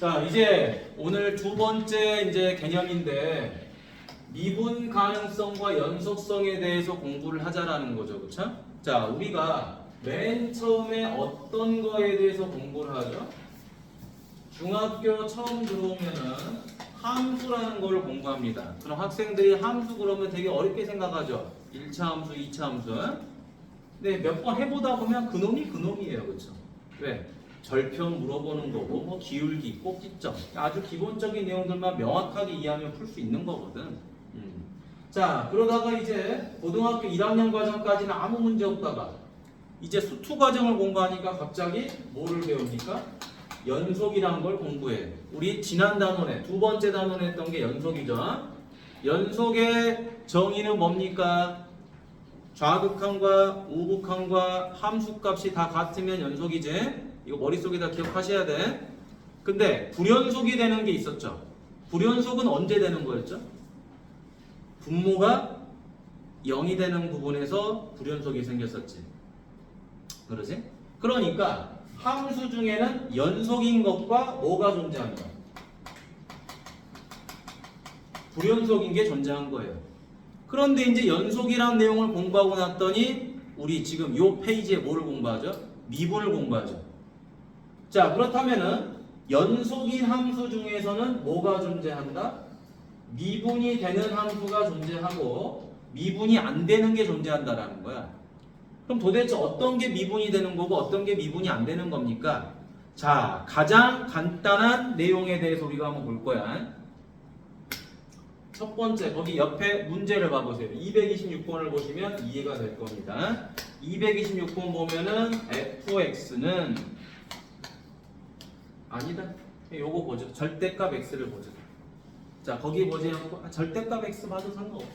자, 이제 오늘 두 번째 이제 개념인데 미분 가능성과 연속성에 대해서 공부를 하자라는 거죠. 그렇죠? 자, 우리가 맨 처음에 어떤 거에 대해서 공부를 하죠? 중학교 처음 들어오면은 함수라는 걸 공부합니다. 그럼 학생들이 함수 그러면 되게 어렵게 생각하죠. 1차 함수, 2차 함수. 근데 몇 번 해보다 보면 그놈이 그놈이에요. 그렇죠? 왜? 절편 물어보는 거고, 뭐 기울기, 꼭지점, 아주 기본적인 내용들만 명확하게 이해하면 풀 수 있는 거거든. 자, 그러다가 이제 고등학교 1학년 과정까지는 아무 문제 없다가 이제 수투 과정을 공부하니까 갑자기 뭐를 배웁니까? 연속이라는 걸 공부해. 우리 지난 단원에 두 번째 단원에 했던 게 연속이죠. 연속의 정의는 뭡니까? 좌극한과 우극한과 함수값이 다 같으면 연속이지. 이거 머릿속에다 기억하셔야 돼. 근데 불연속이 되는 게 있었죠. 불연속은 언제 되는 거였죠? 분모가 0이 되는 부분에서 불연속이 생겼었지. 그러지? 그러니까 함수 중에는 연속인 것과 뭐가 존재한다? 불연속인 게 존재한 거예요. 그런데 이제 연속이라는 내용을 공부하고 났더니 우리 지금 이 페이지에 뭐를 공부하죠? 미분을 공부하죠. 자, 그렇다면은 연속인 함수 중에서는 뭐가 존재한다? 미분이 되는 함수가 존재하고 미분이 안 되는 게 존재한다라는 거야. 그럼 도대체 어떤 게 미분이 되는 거고 어떤 게 미분이 안 되는 겁니까? 자, 가장 간단한 내용에 대해서 우리가 한번 볼 거야. 첫 번째, 거기 옆에 문제를 봐보세요. 226번을 보시면 이해가 될 겁니다. 226번 보면은 fx는 아니다. 요거 보죠. 절대값 x를 보죠. 자, 거기 보지 않고 절대값 x 봐도 상관없어.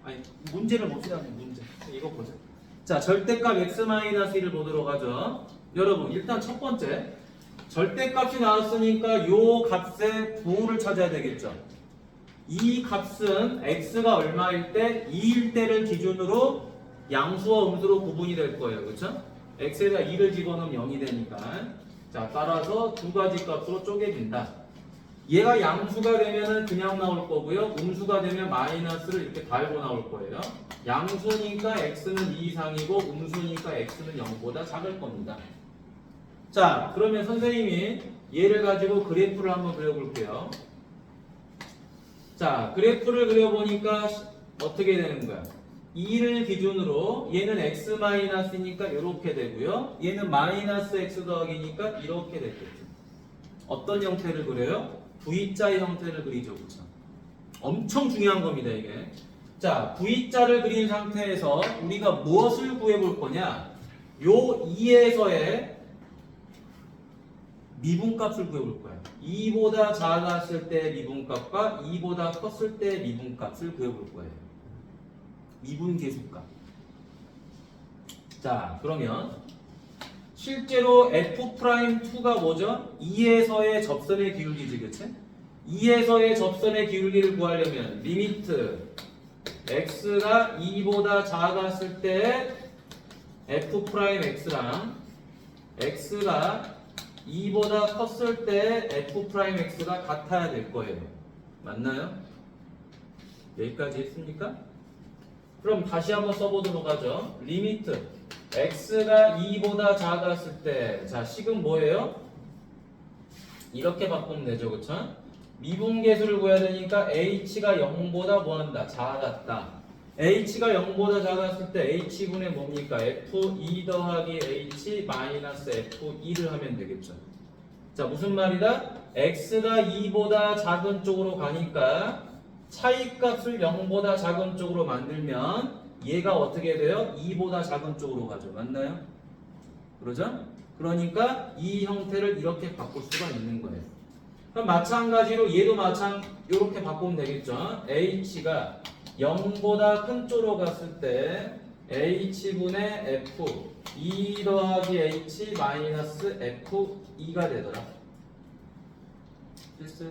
아니, 문제를 봅시다. 문제. 이거 보죠. 자, 절대값 x-1을 보도록 하죠. 여러분, 일단 첫 번째 절대값이 나왔으니까 요 값의 부호를 찾아야 되겠죠. 이 값은 x가 얼마일 때 2일 때를 기준으로 양수와 음수로 구분이 될 거예요. 그렇죠? x에다 2를 집어넣으면 0이 되니까. 자, 따라서 두 가지 값으로 쪼개진다. 얘가 양수가 되면은 그냥 나올 거고요. 음수가 되면 마이너스를 이렇게 달고 나올 거예요. 양수니까 x는 2 이상이고 음수니까 x는 0보다 작을 겁니다. 자, 그러면 선생님이 얘를 가지고 그래프를 한번 그려볼게요. 자, 그래프를 그려보니까 어떻게 되는 거야? 2를 기준으로 얘는 x-니까 이렇게 되고요. 얘는 마이너스 x 더하기니까 이렇게 되겠죠. 어떤 형태를 그려요? V자의 형태를 그리죠. 그렇죠? 엄청 중요한 겁니다, 이게. 자, V자를 그린 상태에서 우리가 무엇을 구해볼 거냐? 요 2에서의 미분값을 구해볼 거야. 2보다 작았을 때 미분값과 2보다 컸을 때 미분값을 구해볼 거예요. 미분계수값. 자, 그러면 실제로 F'2가 뭐죠? 2에서의 접선의 기울기지, 그치? 2에서의 접선의 기울기를 구하려면 리미트 x가 2보다 작았을 때 F'x랑 x가 2보다 컸을 때 F'x가 같아야 될 거예요. 맞나요? 여기까지 했습니까? 그럼 다시 한번 써보도록 하죠. 리미트 x가 2보다 작았을 때, 자, 식은 뭐예요? 이렇게 바꾸면 되죠, 그쵸? 미분계수를 구해야 되니까 h가 0보다 뭐한다? 작았다. h가 0보다 작았을 때 h분의 뭡니까? f2 더하기 h 마이너스 f2를 하면 되겠죠. 자, 무슨 말이다? x가 2보다 작은 쪽으로 가니까 차이값을 0보다 작은 쪽으로 만들면 얘가 어떻게 돼요? 2보다 작은 쪽으로 가죠. 맞나요? 그러죠? 그러니까 이 형태를 이렇게 바꿀 수가 있는 거예요. 그럼 마찬가지로 얘도 이렇게 바꾸면 되겠죠. h가 0보다 큰 쪽으로 갔을 때 h분의 f 2 더하기 h 마이너스 f2가 되더라. 됐어요?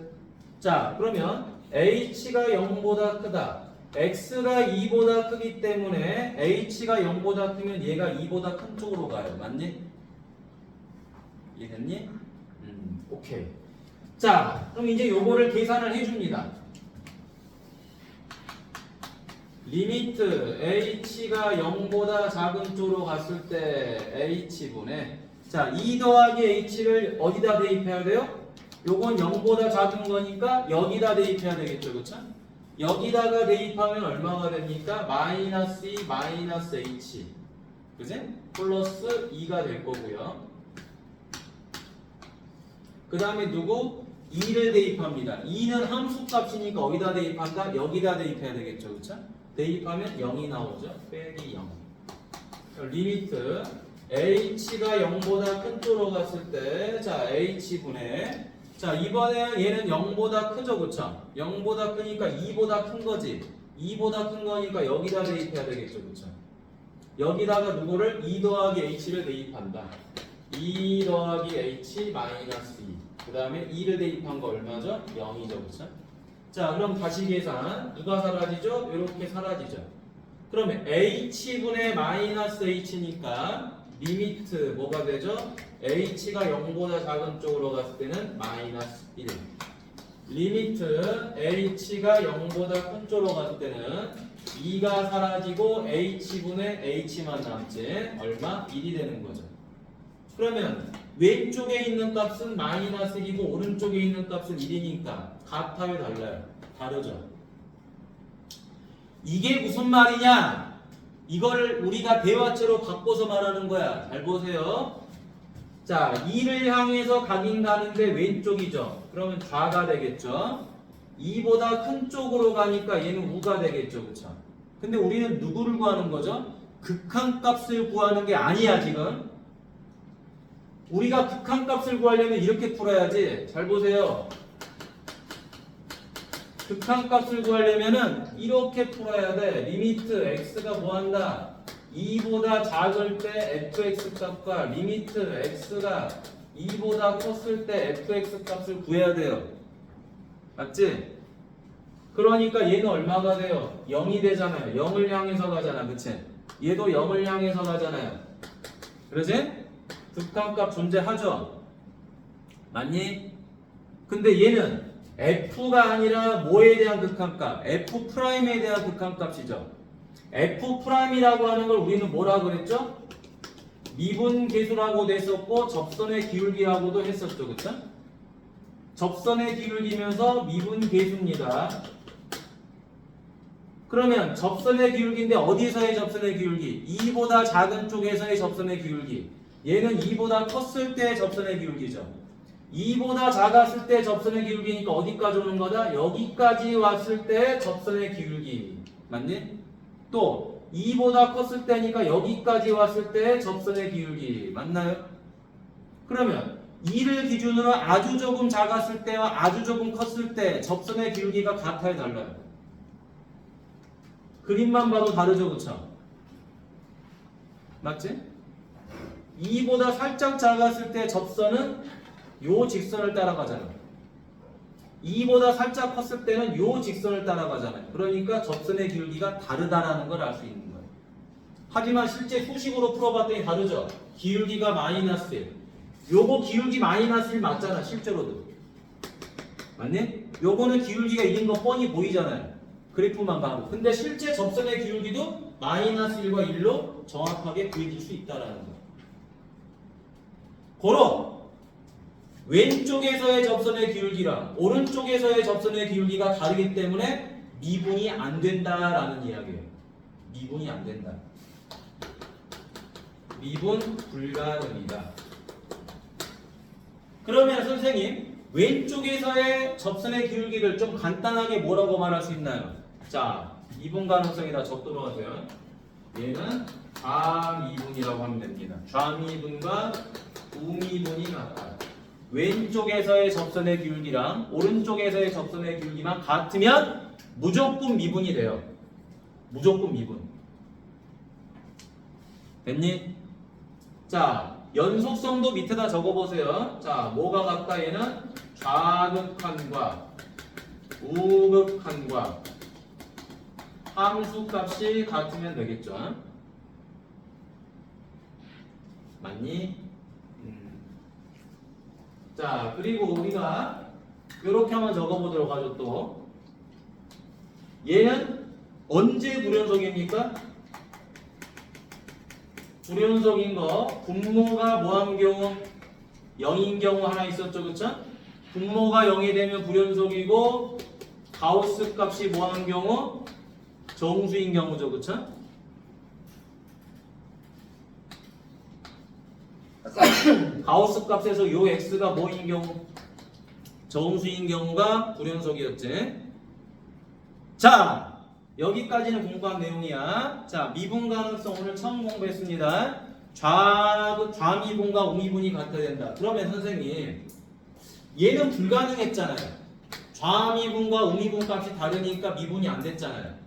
자, 그러면 h가 0보다 크다. x가 2보다 크기 때문에 h가 0보다 크면 얘가 2보다 큰 쪽으로 가요. 맞니? 이해됐니? 오케이. 자, 그럼 이제 요거를 계산을 해줍니다. 리미트 h가 0보다 작은 쪽으로 갔을 때 h분의 자, 2 더하기 h를 어디다 대입해야 돼요? 요건 0보다 작은 거니까 여기다 대입해야 되겠죠, 그쵸? 여기다가 대입하면 얼마가 됩니까? 마이너스 2 마이너스 h 그지? 플러스 2가 될 거고요. 그 다음에 누구? 2를 대입합니다. 2는 함수값이니까 어디다 대입한다? 여기다 대입해야 되겠죠, 그쵸? 대입하면 0이 나오죠. 빼기 0. 리미트 h가 0보다 큰 쪽으로 갔을 때 자 h분의 자 이번에 얘는 0보다 크죠, 그쵸? 0보다 크니까 2보다 큰 거지. 2보다 큰 거니까 여기다 대입해야 되겠죠, 그쵸? 여기다가 누구를 2 더하기 h를 대입한다. 2 더하기 h 마이너스 2. 그 다음에 2를 대입한 거 얼마죠? 0이죠, 그쵸? 자, 그럼 다시 계산. 누가 사라지죠? 이렇게 사라지죠. 그러면 h분의 마이너스 h니까 리미트 뭐가 되죠? h가 0보다 작은 쪽으로 갔을 때는 마이너스 1. 리미트 h가 0보다 큰 쪽으로 갔을 때는 2가 사라지고 h분의 h만 남지. 얼마? 1이 되는 거죠. 그러면 왼쪽에 있는 값은 마이너스 1이고 오른쪽에 있는 값은 1이니까 같아요, 달라요? 다르죠. 이게 무슨 말이냐? 이걸 우리가 대화체로 바꿔서 말하는 거야. 잘 보세요. 자, 2를 향해서 가긴 가는데 왼쪽이죠. 그러면 좌가 되겠죠. 2보다 큰 쪽으로 가니까 얘는 우가 되겠죠, 그쵸? 근데 우리는 누구를 구하는 거죠? 극한값을 구하는 게 아니야, 지금. 우리가 극한값을 구하려면 이렇게 풀어야지. 잘 보세요. 극한값을 구하려면은 이렇게 풀어야 돼. 리미트 x가 뭐한다? 2보다 작을 때 fx 값과 리미트 x가 2보다 컸을 때 fx 값을 구해야 돼요. 맞지? 그러니까 얘는 얼마가 돼요? 0이 되잖아요. 0을 향해서 가잖아. 그치? 얘도 0을 향해서 가잖아요. 그러지? 극한값 존재하죠? 맞니? 근데 얘는 f가 아니라 뭐에 대한 극한값? f'에 대한 극한값이죠. f'이라고 하는 걸 우리는 뭐라 그랬죠? 미분계수라고도 했었고 접선의 기울기라고도 했었죠. 그쵸? 접선의 기울기면서 미분계수입니다. 그러면 접선의 기울기인데 어디서의 접선의 기울기? 2보다 작은 쪽에서의 접선의 기울기. 얘는 2보다 컸을 때의 접선의 기울기죠. 2보다 작았을 때 접선의 기울기니까 어디까지 오는 거다? 여기까지 왔을 때 접선의 기울기. 맞니? 또 2보다 컸을 때니까 여기까지 왔을 때 접선의 기울기. 맞나요? 그러면 2를 기준으로 아주 조금 작았을 때와 아주 조금 컸을 때 접선의 기울기가 같아요, 달라요? 그림만 봐도 다르죠, 그쵸? 맞지? 2보다 살짝 작았을 때 접선은 요 직선을 따라가잖아. 2보다 살짝 컸을 때는 요 직선을 따라가잖아요. 그러니까 접선의 기울기가 다르다라는 걸 알 수 있는 거예요. 하지만 실제 수식으로 풀어봤더니 다르죠. 기울기가 마이너스 1. 요거 기울기 마이너스 1 맞잖아, 실제로도. 맞니? 요거는 기울기가 1인 거 뻔히 보이잖아요. 그래프만 봐도. 근데 실제 접선의 기울기도 마이너스 1과 1로 정확하게 구해질 수 있다라는 거예요. 고로 왼쪽에서의 접선의 기울기랑 오른쪽에서의 접선의 기울기가 다르기 때문에 미분이 안 된다라는 이야기예요. 미분이 안 된다. 미분 불가능이다. 그러면 선생님, 왼쪽에서의 접선의 기울기를 좀 간단하게 뭐라고 말할 수 있나요? 자, 미분 가능성에다 적도록 하세요. 얘는 좌미분이라고 하면 됩니다. 좌미분과 우미분이 같아요. 왼쪽에서의 접선의 기울기랑 오른쪽에서의 접선의 기울기만 같으면 무조건 미분이 돼요. 무조건 미분. 됐니? 자, 연속성도 밑에다 적어보세요. 자, 뭐가 같다? 얘는 좌극한과 우극한과 함수값이 같으면 되겠죠. 맞니? 자, 그리고 우리가 이렇게 한번 적어보도록 하죠. 또 얘는 언제 불연속입니까? 불연속인 거 분모가 뭐한 경우? 0인 경우 하나 있었죠. 그쵸? 분모가 0이 되면 불연속이고 가우스 값이 뭐한 경우? 정수인 경우죠. 그쵸? 가우스 값에서 요 x가 뭐인 경우? 정수인 경우가 불연속이었지. 자, 여기까지는 공부한 내용이야. 자, 미분 가능성 오늘 처음 공부했습니다. 좌미분과 우미분이 같아야 된다. 그러면 선생님, 얘는 불가능했잖아요. 좌미분과 우미분 값이 다르니까 미분이 안 됐잖아요.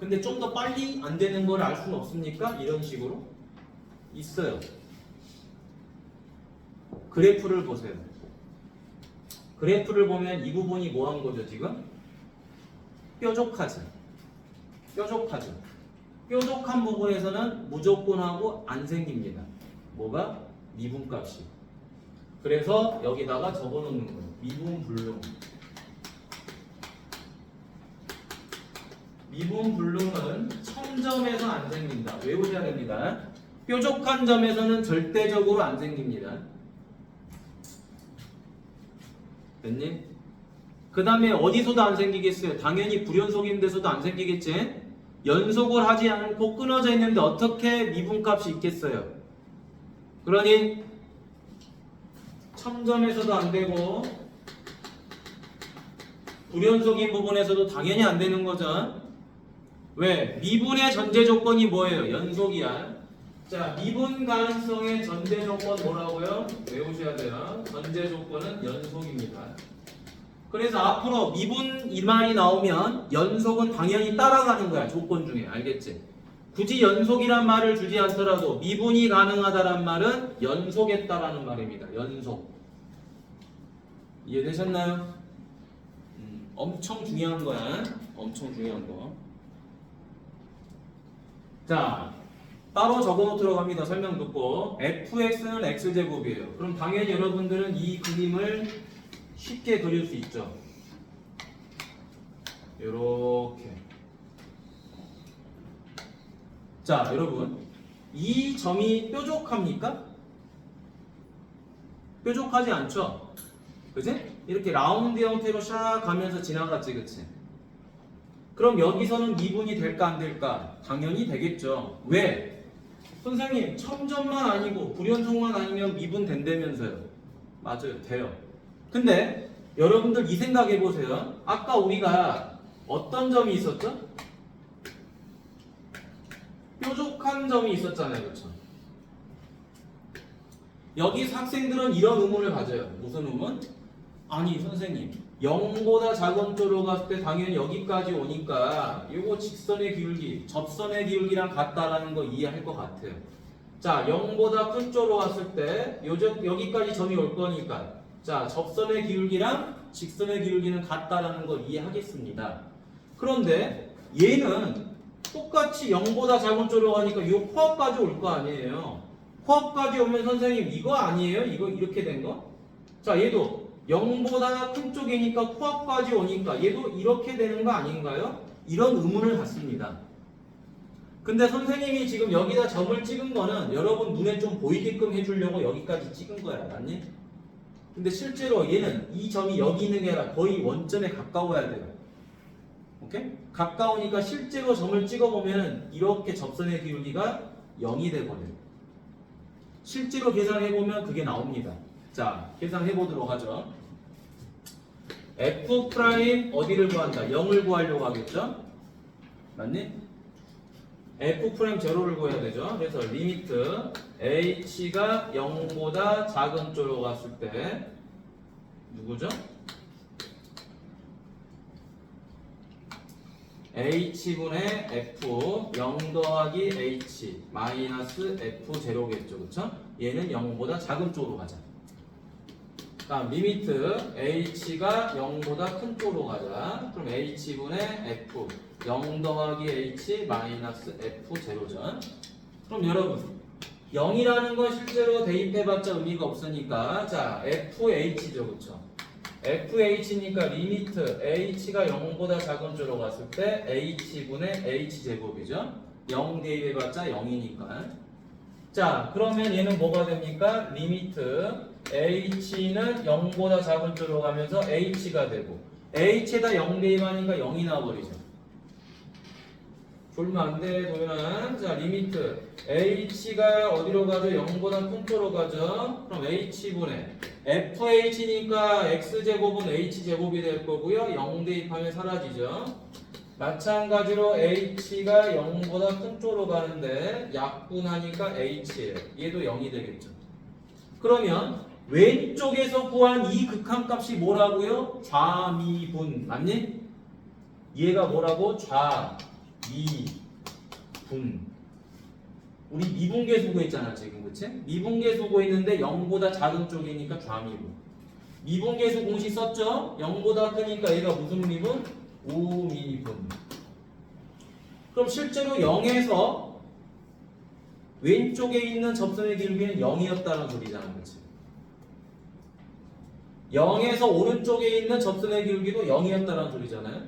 근데 좀 더 빨리 안 되는 걸 알 수는 없습니까? 이런 식으로 있어요. 그래프를 보세요. 그래프를 보면 이 부분이 뭐 한 거죠, 지금? 뾰족하죠. 뾰족하죠. 뾰족한 부분에서는 무조건하고 안 생깁니다. 뭐가? 미분값이. 그래서 여기다가 적어놓는 거예요. 미분불능. 미분불능은 첨점에서 안 생긴다. 외우셔야 됩니다. 뾰족한 점에서는 절대적으로 안 생깁니다. 됐니? 그 다음에 어디서도 안 생기겠어요? 당연히 불연속인 데서도 안 생기겠지? 연속을 하지 않고 끊어져 있는데 어떻게 미분값이 있겠어요? 그러니 첨점에서도 안 되고 불연속인 부분에서도 당연히 안 되는 거죠. 왜? 미분의 전제 조건이 뭐예요? 연속이야. 자, 미분 가능성의 전제 조건 뭐라고요? 외우셔야 돼요. 전제 조건은 연속입니다. 그래서 앞으로 미분 이 말이 나오면 연속은 당연히 따라가는 거야. 조건 중에. 알겠지? 굳이 연속이란 말을 주지 않더라도 미분이 가능하다란 말은 연속했다라는 말입니다. 연속. 이해되셨나요? 엄청 중요한 거야. 엄청 중요한 거. 자, 따로 적어놓도록 합니다. 설명 듣고. fx는 x제곱이에요. 그럼 당연히 여러분들은 이 그림을 쉽게 그릴 수 있죠. 요렇게. 자, 여러분, 이 점이 뾰족합니까? 뾰족하지 않죠? 그지? 이렇게 라운드 형태로 샥 가면서 지나갔지, 그치? 그럼 여기서는 미분이 될까 안 될까? 당연히 되겠죠. 왜? 선생님, 첨점만 아니고 불연속만 아니면 미분 된다면서요. 맞아요, 돼요. 근데 여러분들 이 생각해 보세요. 아까 우리가 어떤 점이 있었죠? 뾰족한 점이 있었잖아요, 그렇죠? 여기 학생들은 이런 의문을 가져요. 무슨 의문? 아니 선생님, 0보다 작은 쪽으로 갔을 때 당연히 여기까지 오니까 이거 직선의 기울기, 접선의 기울기랑 같다라는 거 이해할 것 같아요. 자, 0보다 큰 쪽으로 갔을 때 여기까지 점이 올 거니까 자, 접선의 기울기랑 직선의 기울기는 같다라는 거 이해하겠습니다. 그런데 얘는 똑같이 0보다 작은 쪽으로 가니까 이 코앞까지 올 거 아니에요. 코앞까지 오면 선생님 이거 아니에요? 이거 이렇게 된 거? 자, 얘도 0보다 큰 쪽이니까 코앞까지 오니까 얘도 이렇게 되는 거 아닌가요? 이런 의문을 갖습니다. 근데 선생님이 지금 여기다 점을 찍은 거는 여러분 눈에 좀 보이게끔 해주려고 여기까지 찍은 거야. 맞니? 근데 실제로 얘는 이 점이 여기 있는 게 아니라 거의 원점에 가까워야 돼요. 오케이? 가까우니까 실제로 점을 찍어보면 이렇게 접선의 기울기가 0이 돼버려요. 실제로 계산해보면 그게 나옵니다. 자, 계산해보도록 하죠. f' 어디를 구한다? 0을 구하려고 하겠죠? 맞니? f' 제로를 구해야 되죠. 그래서 리미트 h가 0보다 작은 쪽으로 갔을 때 누구죠? h분의 f 0 더하기 h 마이너스 f 제로겠죠. 그쵸? 얘는 0보다 작은 쪽으로 가자. 다음 리미트 h가 0보다 큰 쪽으로 가자. 그럼 h분의 f 0 더하기 h 마이너스 f 제로죠. 그럼 여러분 0이라는 건 실제로 대입해봤자 의미가 없으니까 자 FH죠 그쵸? FH니까 리미트 H가 0보다 작은 쪽으로 갔을 때 H분의 H제곱이죠? 0 대입해봤자 0이니까 자 그러면 얘는 뭐가 됩니까? 리미트 H는 0보다 작은 쪽으로 가면서 H가 되고 H에다 0 대입하니까 0이 나와버리죠. 졸면 안 돼, 도윤아. 자, 리미트. H가 어디로 가죠? 0보다 큰 쪽으로 가죠? 그럼 H분의 FH니까 X제곱은 H제곱이 될 거고요. 0 대입하면 사라지죠. 마찬가지로 H가 0보다 큰 쪽으로 가는데 약분하니까 H예요. 얘도 0이 되겠죠. 그러면 왼쪽에서 구한 이 극한값이 뭐라고요? 좌미분. 맞니? 얘가 뭐라고? 미분. 우리 미분계 수고 있잖아 지금 그치? 미분계 수고 있는데 0보다 작은 쪽이니까 좌미분. 미분계수 공식 썼죠? 0보다 크니까 얘가 무슨 미분? 우미분. 그럼 실제로 0에서 왼쪽에 있는 접선의 길이는 0이었다는 소리잖아 그치? 0에서 오른쪽에 있는 접선의 길이도 0이었다는 소리잖아요.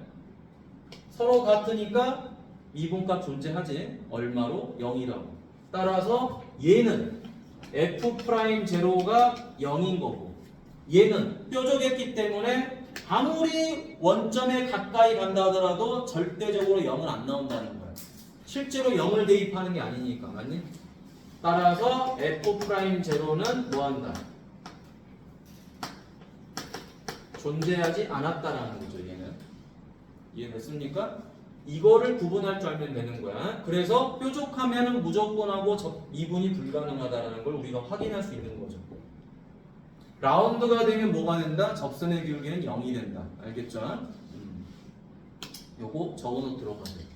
서로 같으니까 미분값 존재하지. 얼마로? 0이라고. 따라서 얘는 F'제로가 0인 거고 얘는 뾰족했기 때문에 아무리 원점에 가까이 간다 하더라도 절대적으로 0은 안 나온다는 거야. 실제로 0을 대입하는 게 아니니까. 맞니? 따라서 F'제로는 뭐한다? 존재하지 않았다라는 거죠. 얘는. 이해됐습니까? 이거를 구분할 줄 알면 되는 거야. 그래서 뾰족하면은 무조건하고 미분이 불가능하다는 걸 우리가 확인할 수 있는 거죠. 라운드가 되면 뭐가 된다? 접선의 기울기는 0이 된다. 알겠죠? 요거 적어놓도록 하세요.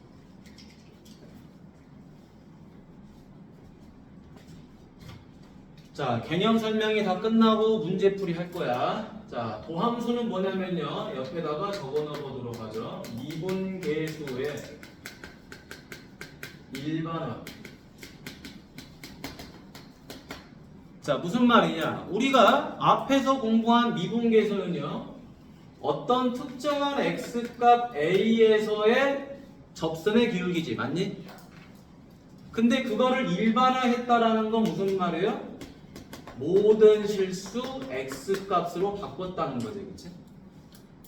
자, 개념 설명이 다 끝나고 문제풀이 할 거야. 자, 도함수는 뭐냐면요. 옆에다가 적어넣어 보도록 하죠. 미분계수의 일반화. 자, 무슨 말이냐? 우리가 앞에서 공부한 미분계수는요. 어떤 특정한 x값 a에서의 접선의 기울기지. 맞니? 근데 그거를 일반화했다라는 건 무슨 말이에요? 모든 실수 x값으로 바꿨다는 거죠. 그치?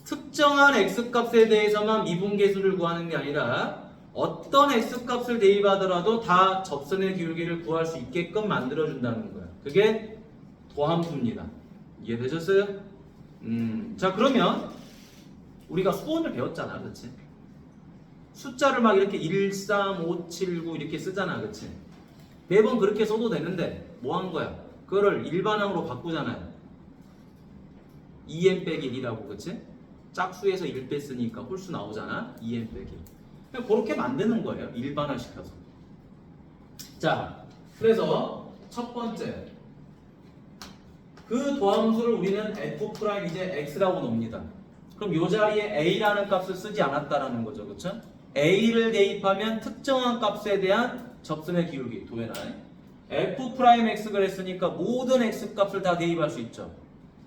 특정한 x값에 대해서만 미분계수를 구하는 게 아니라 어떤 x값을 대입하더라도 다 접선의 기울기를 구할 수 있게끔 만들어준다는 거야. 그게 도함수입니다. 이해되셨어요? 자 그러면 우리가 수원을 배웠잖아. 그치? 숫자를 막 이렇게 1, 3, 5, 7, 9 이렇게 쓰잖아. 그치? 매번 그렇게 써도 되는데 뭐 한 거야? 그거를 일반항으로 바꾸잖아요. 2n 빼기 1이라고 그치? 짝수에서 1 뺐으니까 홀수 나오잖아. 2n 빼기 1. 그냥 그렇게 만드는 거예요. 일반화 시켜서. 자, 그래서 첫 번째 그 도함수를 우리는 f' 이제 x라고 놉니다. 그럼 이 자리에 a라는 값을 쓰지 않았다라는 거죠. 그쵸? a를 대입하면 특정한 값에 대한 접선의 기울기 도해나요. F'X 그랬으니까 모든 X값을 다 대입할 수 있죠.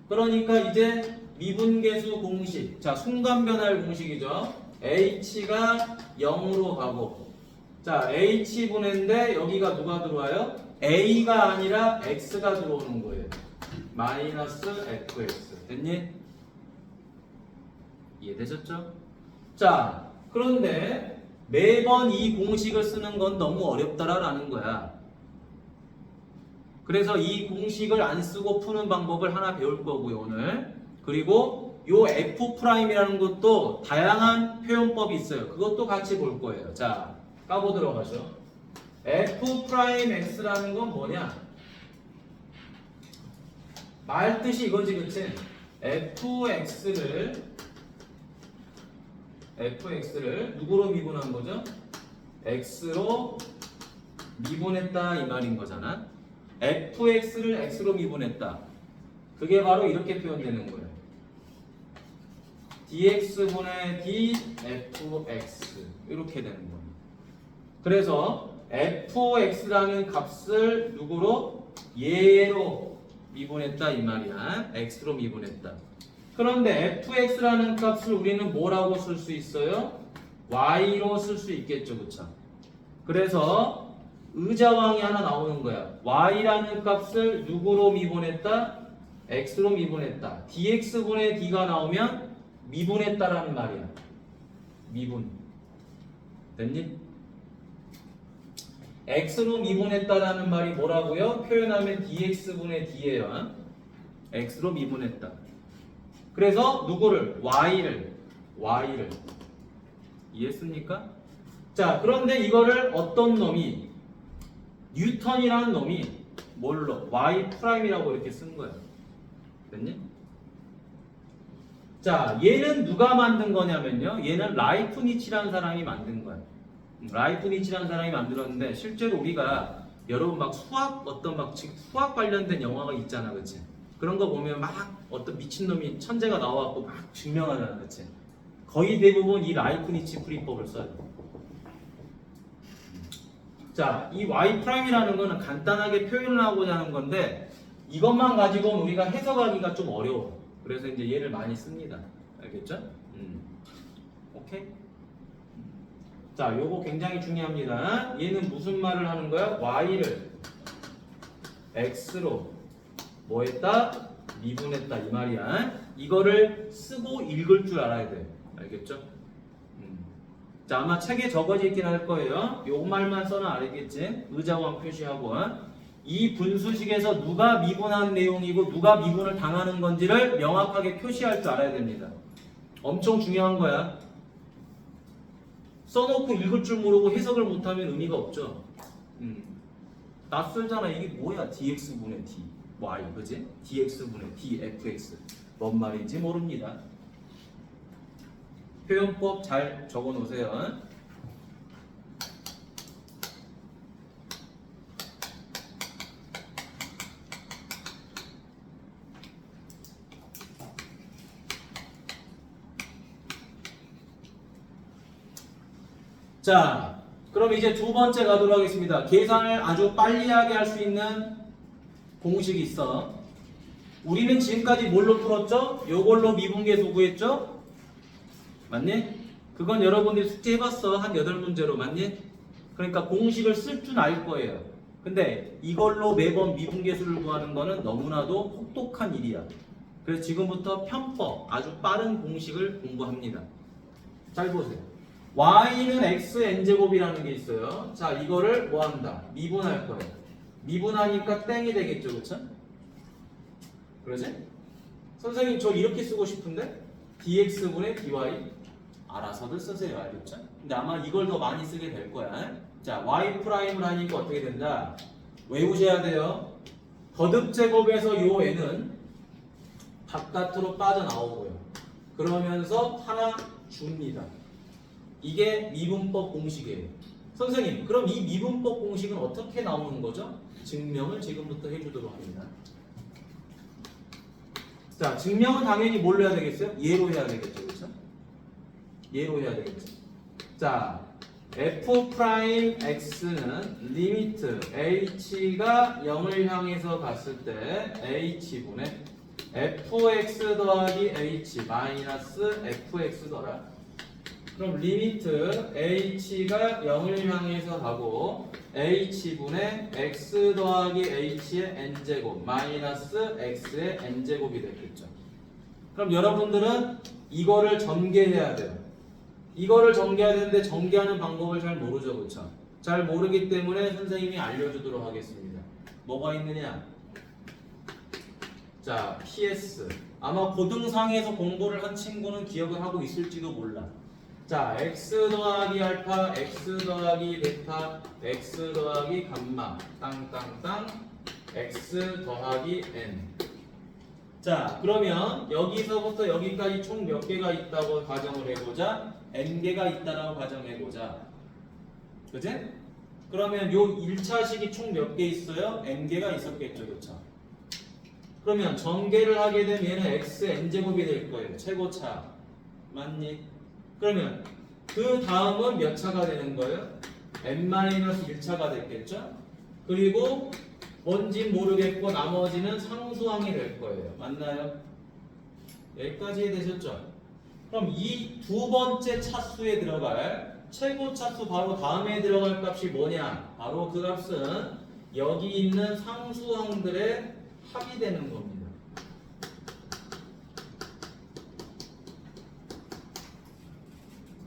그러니까 이제 미분계수 공식, 자 순간변화율 공식이죠. H가 0으로 가고 자 H분인데 여기가 누가 들어와요? A가 아니라 X가 들어오는 거예요. 마이너스 Fx 됐니? 이해되셨죠? 자 그런데 매번 이 공식을 쓰는 건 너무 어렵다라는 거야. 그래서 이 공식을 안 쓰고 푸는 방법을 하나 배울 거고요 오늘. 그리고 요 F'이라는 것도 다양한 표현법이 있어요. 그것도 같이 볼 거예요. 자 까보도록 하죠. F'X라는 건 뭐냐? 말 뜻이 이거지 그치? Fx를 누구로 미분한 거죠? X로 미분했다 이 말인 거잖아. Fx를 X로 미분했다. 그게 바로 이렇게 표현되는 거예요. dx분의 dfx 이렇게 되는 거예요. 그래서 fx라는 값을 누구로? 얘로 미분했다 이 말이야. x로 미분했다. 그런데 fx라는 값을 우리는 뭐라고 쓸 수 있어요? y로 쓸 수 있겠죠, 그쵸? 그래서 의자왕이 하나 나오는 거야. y라는 값을 누구로 미분했다? x로 미분했다. dx분의 d가 나오면 미분했다라는 말이야. 미분. 됐니? x로 미분했다라는 말이 뭐라고요? 표현하면 dx분의 d예요. x로 미분했다. 그래서 누구를? y를 이해했습니까? 자, 그런데 이거를 어떤 놈이 뉴턴이라는 놈이 뭘로? y 프라임이라고 이렇게 쓴 거야. 됐니? 자, 얘는 누가 만든 거냐면요. 얘는 라이프니츠라는 사람이 만든 거야. 라이프니츠라는 사람이 만들었는데 실제로 우리가 여러분 막 수학 어떤 막 지금 수학 관련된 영화가 있잖아, 그렇지? 그런 거 보면 막 어떤 미친놈이 천재가 나와갖고 막 증명하잖아, 그렇지? 거의 대부분 이 라이프니츠 풀이법을 써요. 자, 이 y 프라임이라는 거는 간단하게 표현을 하고자 하는 건데 이것만 가지고는 우리가 해석하기가 좀 어려워. 그래서 이제 얘를 많이 씁니다. 알겠죠? 오케이? 자, 요거 굉장히 중요합니다. 얘는 무슨 말을 하는 거야? y를 x로 뭐 했다? 미분했다 이 말이야. 이거를 쓰고 읽을 줄 알아야 돼. 알겠죠? 자, 아마 책에 적어져 있긴 할 거예요. 요 말만 써놔 알겠지? 의자왕 표시하고 이 분수식에서 누가 미분한 내용이고 누가 미분을 당하는 건지를 명확하게 표시할 줄 알아야 됩니다. 엄청 중요한 거야. 써놓고 읽을 줄 모르고 해석을 못하면 의미가 없죠. 낯설잖아. 이게 뭐야? dx분의 d y, 그지? dx분의 d fx 뭔 말인지 모릅니다. 표현법 잘 적어 놓으세요. 자, 그럼 이제 두 번째 가도록 하겠습니다. 계산을 아주 빨리하게 할 수 있는 공식이 있어. 우리는 지금까지 뭘로 풀었죠? 요걸로 미분계수 구했죠? 맞니? 그건 여러분들이 숙제 해봤어. 한 8문제로. 맞니? 그러니까 공식을 쓸 줄 알 거예요. 근데 이걸로 매번 미분계수를 구하는 거는 너무나도 혹독한 일이야. 그래서 지금부터 편법, 아주 빠른 공식을 공부합니다. 잘 보세요. y는 xn제곱이라는 게 있어요. 자, 이거를 뭐 한다? 미분할 거예요. 미분하니까 땡이 되겠죠, 그쵸? 그러지? 선생님 저 이렇게 쓰고 싶은데 dx분의 dy 알아서들 쓰세요. 알겠죠? 근데 아마 이걸 더 많이 쓰게 될 거야. 자, y 프라임을 하니까 어떻게 된다? 외우셔야 돼요. 거듭제곱에서 요 n은 바깥으로 빠져나오고요. 그러면서 하나 줍니다. 이게 미분법 공식이에요. 선생님, 그럼 이 미분법 공식은 어떻게 나오는 거죠? 증명을 지금부터 해주도록 합니다. 자, 증명은 당연히 뭘로 해야 되겠어요? 얘로 해야 되겠죠, 그렇죠? 얘로 해야 되겠죠. 자, f 프라임 x는 리미트 h가 0을 향해서 갔을 때 h분의 fx 더하기 h 마이너스 fx더라. 그럼 리미트 h가 0을 향해서 가고 h분의 x 더하기 h의 n제곱 마이너스 x의 n제곱이 되겠죠. 그럼 여러분들은 이거를 전개해야 돼요. 이거를 전개해야 되는데 전개하는 방법을 잘 모르죠, 그렇죠? 잘 모르기 때문에 선생님이 알려주도록 하겠습니다. 뭐가 있느냐? 자, PS. 아마 고등상에서 공부를 한 친구는 기억을 하고 있을지도 몰라. 자, x 더하기 알파, x 더하기 베타, x 더하기 감마, 땅땅땅, x 더하기 n. 자, 그러면 여기서부터 여기까지 총 몇 개가 있다고 가정을 해보자. n개가 있다라고 가정해보자. 그치? 그러면 요 1차식이 총 몇 개 있어요? n개가 있었겠죠, 그쵸? 그러면 전개를 하게 되면 얘는 x n제곱이 될 거예요. 최고차. 맞니? 그러면 그 다음은 몇 차가 되는 거예요? n-1차가 됐겠죠? 그리고 뭔진 모르겠고 나머지는 상수항이 될 거예요. 맞나요? 여기까지 이해되셨죠? 그럼 이 두 번째 차수에 들어갈 최고 차수 바로 다음에 들어갈 값이 뭐냐? 바로 그 값은 여기 있는 상수항들의 합이 되는 겁니다.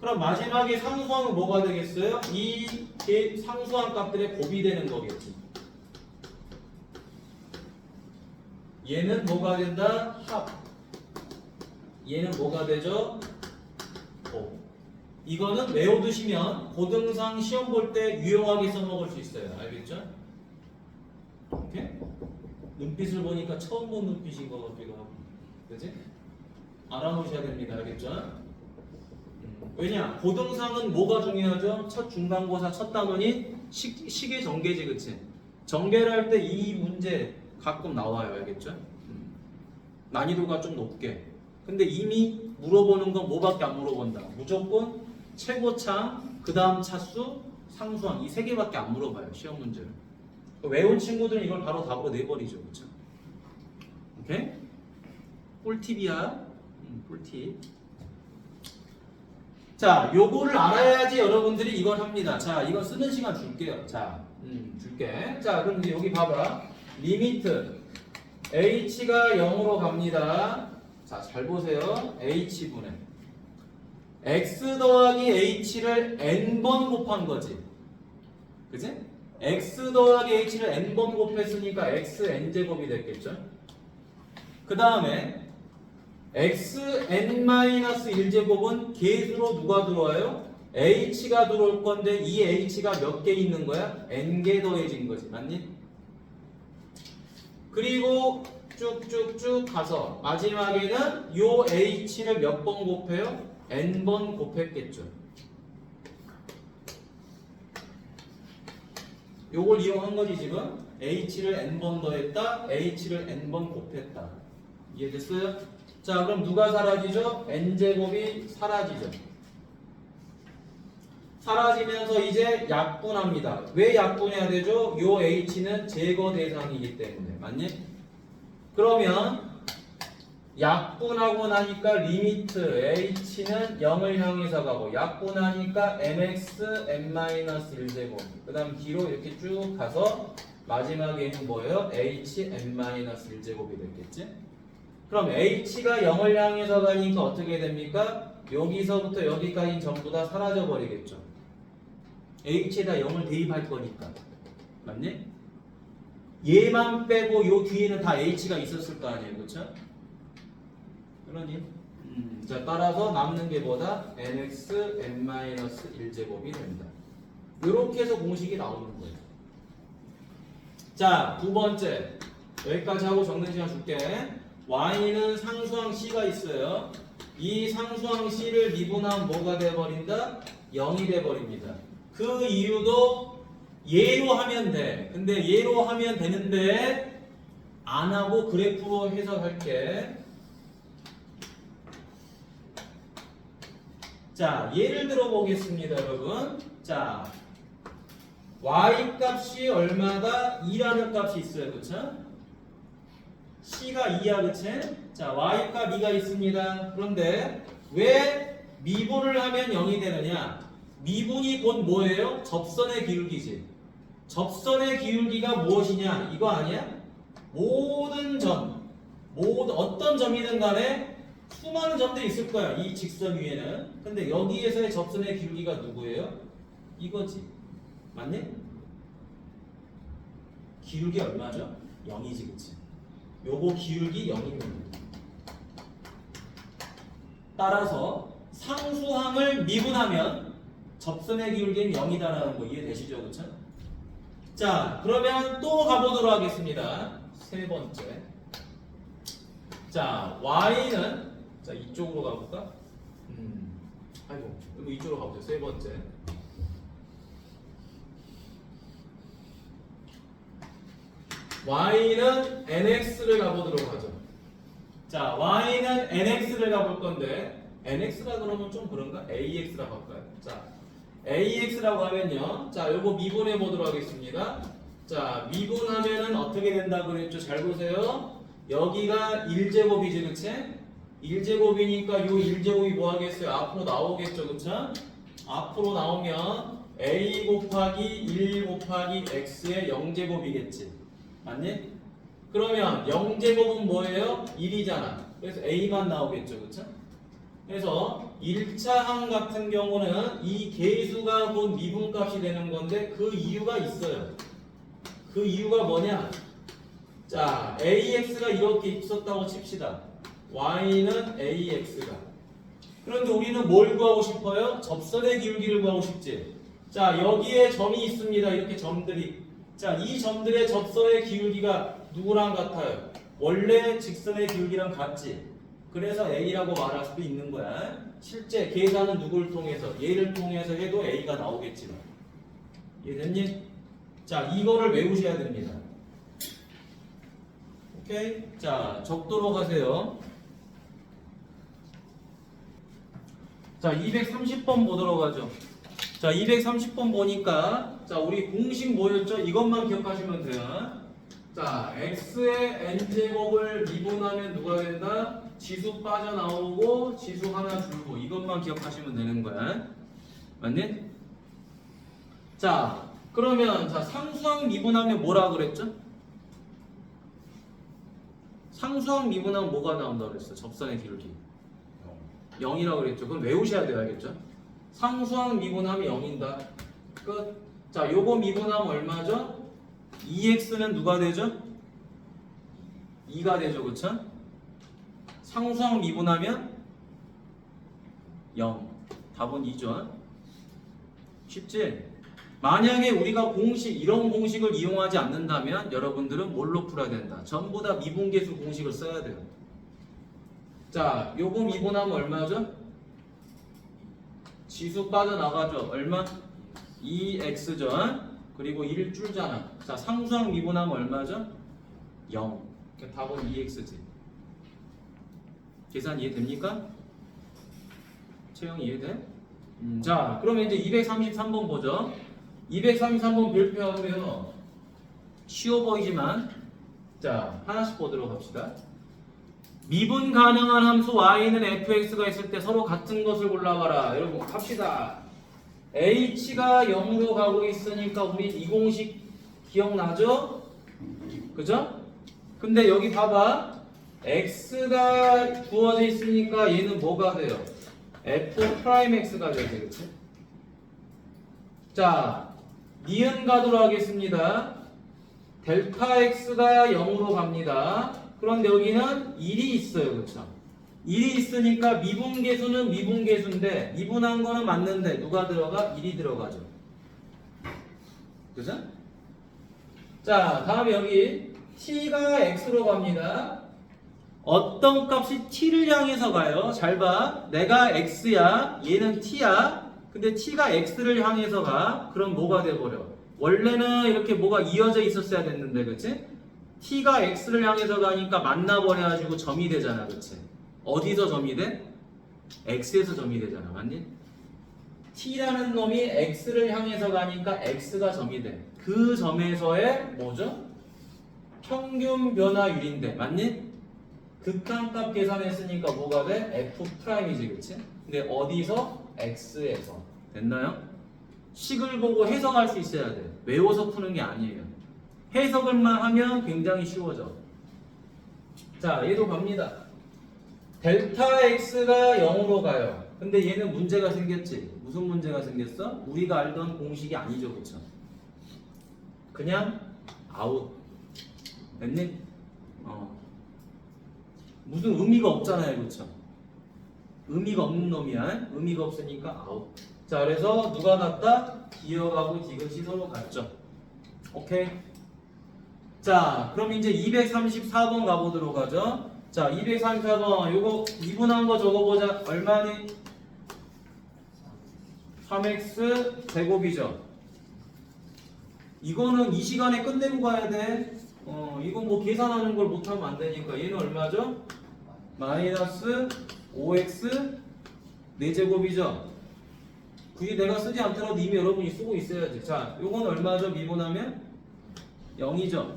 그럼 마지막에 상수항은 뭐가 되겠어요? 이 상수항 값들의 곱이 되는 거겠지. 얘는 뭐가 된다? 합. 얘는 뭐가 되죠? 곱. 이거는 외워두시면 고등상 시험 볼 때 유용하게 써먹을 수 있어요. 알겠죠? 오케이? 눈빛을 보니까 처음 본 눈빛인 것 같기도 하고. 그치? 알아놓으셔야 됩니다. 알겠죠? 왜냐? 고등상은 뭐가 중요하죠? 첫 중간고사 첫 단원이 시계 전개지, 그치? 전개를 할 때 이 문제 가끔 나와요. 알겠죠? 난이도가 좀 높게. 근데 이미 물어보는 건 뭐밖에 안 물어본다. 무조건 최고차, 그 다음 차수, 상수항 이 세 개밖에 안 물어봐요. 시험 문제를. 외운 친구들은 이걸 바로 답으로 내버리죠. 그쵸? 오케이? 꿀팁이야. 꿀팁. 자, 요거를 알아야지 여러분들이 이걸 합니다. 자, 이건 쓰는 시간 줄게요. 자, 줄게. 자, 그럼 이제 여기 봐봐. 리미트 h가 0으로 갑니다. 자, 잘 보세요. h분의 x 더하기 h를 n번 곱한 거지. 그지? x 더하기 h를 n번 곱했으니까 xn제곱이 됐겠죠? 그 다음에 xn-1제곱은 계수로 누가 들어와요? h가 들어올 건데 이 h가 몇 개 있는 거야? n개 더해진 거지. 맞니? 그리고 쭉쭉쭉 가서 마지막에는 요 h를 몇 번 곱해요? n번 곱했겠죠. 요걸 이용한 거지 지금. h를 n번 더했다, h를 n번 곱했다. 이해됐어요? 자, 그럼 누가 사라지죠? n제곱이 사라지죠. 사라지면서 이제 약분합니다. 왜 약분해야 되죠? 요 h는 제거 대상이기 때문에. 맞니? 그러면 약분하고 나니까 리미트 h는 0을 향해서 가고 약분하니까 mx n-1제곱 그 다음 뒤로 이렇게 쭉 가서 마지막에는 뭐예요? h n-1제곱이 됐겠지? 그럼 h가 0을 향해서 가니까 어떻게 됩니까? 여기서부터 여기까지 전부 다 사라져 버리겠죠. h에다 0을 대입할 거니까. 맞니? 얘만 빼고 요 뒤에는 다 h가 있었을 거 아니에요. 그렇죠? 그러니 자, 따라서 남는 게 뭐다? nx n-1제곱이 된다. 이렇게 해서 공식이 나오는 거예요. 자, 두 번째. 여기까지 하고 적는 시간 줄게. y는 상수항 c가 있어요. 이 상수항 c를 미분하면 뭐가 돼버린다? 0이 돼버립니다. 그 이유도 얘로 하면 돼. 근데 얘로 하면 되는데 안 하고 그래프로 해석할게. 자, 예를 들어 보겠습니다, 여러분. 자, y 값이 얼마다? 2라는 값이 있어요, 그쵸? c가 2야, 그치? 자, y 값 2가 있습니다. 그런데 왜 미분을 하면 0이 되느냐? 미분이 곧 뭐예요? 접선의 기울기지. 접선의 기울기가 무엇이냐? 이거 아니야? 모든 점, 어떤 점이든 간에 수많은 점들이 있을 거야. 이 직선 위에는. 근데 여기에서의 접선의 기울기가 누구예요? 이거지. 맞니? 기울기 얼마죠? 0이지, 그치? 요거 기울기 0입니다. 따라서 상수항을 미분하면 접선의 기울기는 0이다라는 거 이해되시죠? 그쵸? 자, 그러면 또 가보도록 하겠습니다. 세 번째. 자, y는 자, 이쪽으로 가볼까? 아이고, 이쪽으로 가보죠. 세 번째. y는 nx를 가보도록 하죠. 자, y는 nx를 가볼 건데 nx라 그러면 좀 그런가? ax라 갈까요? 자, AX라고 하면요. 자, 요거 미분해 보도록 하겠습니다. 자, 미분하면은 어떻게 된다고 그랬죠? 잘 보세요. 여기가 1제곱이지, 그치? 1제곱이니까 요 1제곱이 뭐 하겠어요? 앞으로 나오겠죠, 그쵸? 앞으로 나오면 A 곱하기 1 곱하기 X의 0제곱이겠지. 맞니? 그러면 0제곱은 뭐예요? 1이잖아. 그래서 A만 나오겠죠, 그쵸? 그래서 1차 항 같은 경우는 이 계수가 곧 미분값이 되는 건데 그 이유가 있어요. 그 이유가 뭐냐? 자, AX가 이렇게 있었다고 칩시다. Y는 AX가. 그런데 우리는 뭘 구하고 싶어요? 접선의 기울기를 구하고 싶지. 자, 여기에 점이 있습니다. 이렇게 점들이. 자, 이 점들의 접선의 기울기가 누구랑 같아요? 원래 직선의 기울기랑 같지. 그래서 A라고 말할 수도 있는 거야. 실제 계산은 누굴 통해서? 얘를 통해서 해도 A가 나오겠지만. 이해됐니? 자, 이거를 외우셔야 됩니다. 오케이? 자, 적도록 하세요. 자, 230번 보도록 하죠. 자, 230번 보니까 자, 우리 공식 뭐였죠? 이것만 기억하시면 돼요. 자, x의 n제곱을 미분하면 누가 된다? 지수 빠져나오고 지수 하나 줄고 이것만 기억하시면 되는 거야. 맞니? 자, 그러면 자, 상수항 미분하면 뭐라 그랬죠? 상수항 미분하면 뭐가 나온다고 그랬어? 접선의 기울기 0이라고 그랬죠. 그럼 외우셔야 돼요. 알겠죠? 상수항 미분하면 0인다. 끝. 자, 요거 미분하면 얼마죠? 2x는 누가 되죠? 2가 되죠. 그쵸? 상수항 미분하면 0. 답은 2죠. 쉽지? 만약에 우리가 이런 공식을 이용하지 않는다면 여러분들은 뭘로 풀어야 된다? 전부 다 미분계수 공식을 써야 돼요. 자, 요거 미분하면 얼마죠? 지수 빠져나가죠. 얼마? 2x죠. 그리고 1 줄잖아. 자, 상수항 미분하면 얼마죠? 0. 그러니까 답은 2x지. 계산 이해됩니까? 채영 이해돼? 자, 그러면 이제 233번 보죠. 233번 별표하고요. 쉬워 보이지만 자, 하나씩 보도록 합시다. 미분 가능한 함수 y는 fx가 있을 때 서로 같은 것을 골라봐라. 여러분 갑시다. h가 0으로 가고 있으니까 우리 이 공식 기억나죠? 그죠? 근데 여기 봐봐. x가 주어져 있으니까 얘는 뭐가 돼요? f'x가 되지, 그치? 자, 니은 가도록 하겠습니다. 델타 x가 0으로 갑니다. 그런데 여기는 1이 있어요. 그쵸? 1이 있으니까 미분계수는 미분계수인데 미분한 거는 맞는데 누가 들어가? 1이 들어가죠. 그죠? 자, 다음에 여기 t가 x로 갑니다. 어떤 값이 t를 향해서 가요? 잘 봐. 내가 x야. 얘는 t야. 근데 t가 x를 향해서 가. 그럼 뭐가 돼버려? 원래는 이렇게 뭐가 이어져 있었어야 됐는데, 그치? t가 x를 향해서 가니까 만나버려가지고 점이 되잖아, 그치? 어디서 점이 돼? x에서 점이 되잖아, 맞니? t라는 놈이 x를 향해서 가니까 x가 점이 돼. 그 점에서의 뭐죠? 평균 변화율인데, 맞니? 극한값 계산했으니까 뭐가 돼? f'이지, 그치? 근데 어디서? x에서. 됐나요? 식을 보고 해석할 수 있어야 돼. 외워서 푸는 게 아니에요. 해석을만 하면 굉장히 쉬워져. 자, 얘도 갑니다. 델타 x가 0으로 가요. 근데 얘는 문제가 생겼지. 무슨 문제가 생겼어? 우리가 알던 공식이 아니죠, 그쵸? 그냥 아웃. 됐니? 무슨 의미가 없잖아요, 그쵸? 의미가 없는 놈이야. 의미가 없으니까 아웃. 자, 그래서 누가 같다? 기억하고 디귿이 서로 같죠. 오케이? 자, 그럼 이제 234번 가보도록 하죠. 자, 234번 요거 미분한 거 적어보자. 얼마니? 3x 제곱이죠. 이거는 이 시간에 끝내고 가야 돼. 이건 뭐 계산하는 걸 못하면 안 되니까 얘는 얼마죠? 마이너스 5x 4제곱이죠. 굳이 내가 쓰지 않더라도 이미 여러분이 쓰고 있어야지. 자, 요건 얼마죠? 미분하면 0이죠.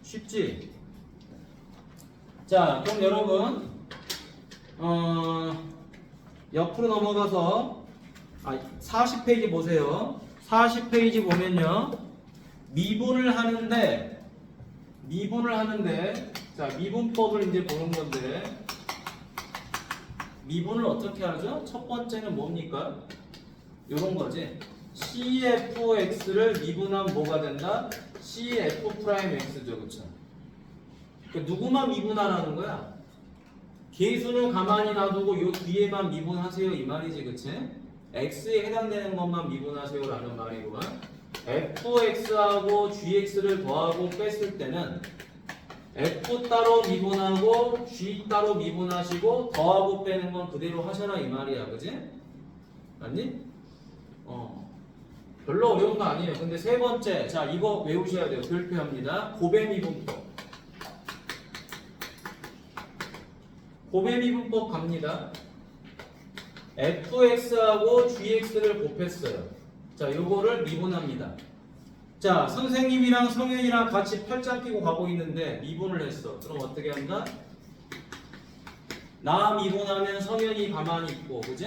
쉽지? 자, 그럼 여러분 옆으로 넘어가서 40페이지 보세요. 40페이지 보면요. 미분을 하는데 자, 미분법을 이제 보는 건데 미분을 어떻게 하죠? 첫 번째는 뭡니까? 요런 거지. CFX를 미분하면 뭐가 된다? CF'X죠. 그쵸? 그러니까 누구만 미분하라는 거야? 계수는 가만히 놔두고 요 뒤에만 미분하세요 이 말이지. 그치? X에 해당되는 것만 미분하세요 라는 말이구만. fx하고 gx를 더하고 뺐을 때는 f 따로 미분하고 g 따로 미분하시고 더하고 빼는 건 그대로 하셔라 이 말이야. 그지? 맞니? 별로 어려운 거 아니에요. 근데 세 번째, 자 이거 외우셔야 돼요. 별표합니다. 곱해미분법. 곱해미분법 갑니다. fx하고 gx를 곱했어요. 자, 요거를 미분합니다. 자, 선생님이랑 성현이랑 같이 팔짱 끼고 가고 있는데 미분을 했어. 그럼 어떻게 한다? 나 미분하면 성현이 가만히 있고, 그지?